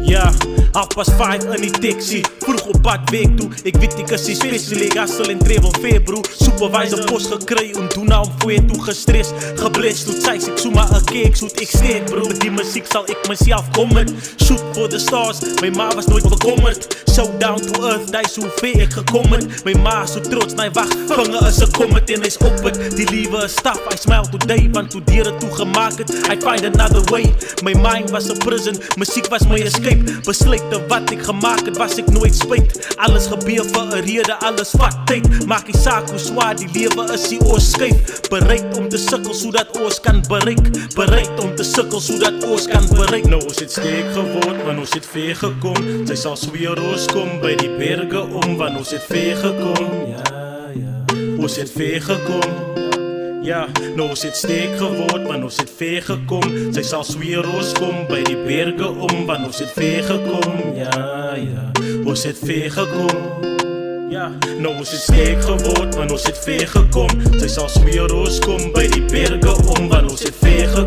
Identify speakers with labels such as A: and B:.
A: Ja, 5:30 in die taxi, vroeg op pad werk toe. Ek weet ek is die special, ek hustle en travel fair bro. Supervisor post gekry en doen nou om voor je toe gestres. Geblest doet zij, ek so maar 'n cake, soet ek steek bro. Met die muziek sal ek myself commit. Shoot for the stars, my ma was nooit bekommerd. So down to earth, die is hoe ver ek gekom het. My ma so trots, nee wacht, vinger is 'n comet en hy's op het. Die liewe is staf, I smile today, want toe deur het toegemaak het, I find another way. My mind was 'n prison, muziek was my escape. Besluite wat ek gemaak het, was ek nooit spyt. Alles gebeur vir 'n rede, alles vat tyd. Maak nie saak hoe swaar die lewe is, die oors skyf. Bereid om te sukkel sodat ons kan bereik. Bereid om te sukkel sodat ons kan bereik. Nou ons het sterk geword, want ons het ver gekom. Sy sal sweer ons kom by die berge om, want ons het ver gekom. Ons het ver gekom. Ja, nou ons het sterk geword, want ons het ver gekom. Sy sal sweer ons kom by die berge om, want ons het ver gekom. Ons het ver gekom. Ja, nou ons het sterk geword, want ons het ver gekom. Sy sal sweer ons kom by die berge om, want ons het ver gekom.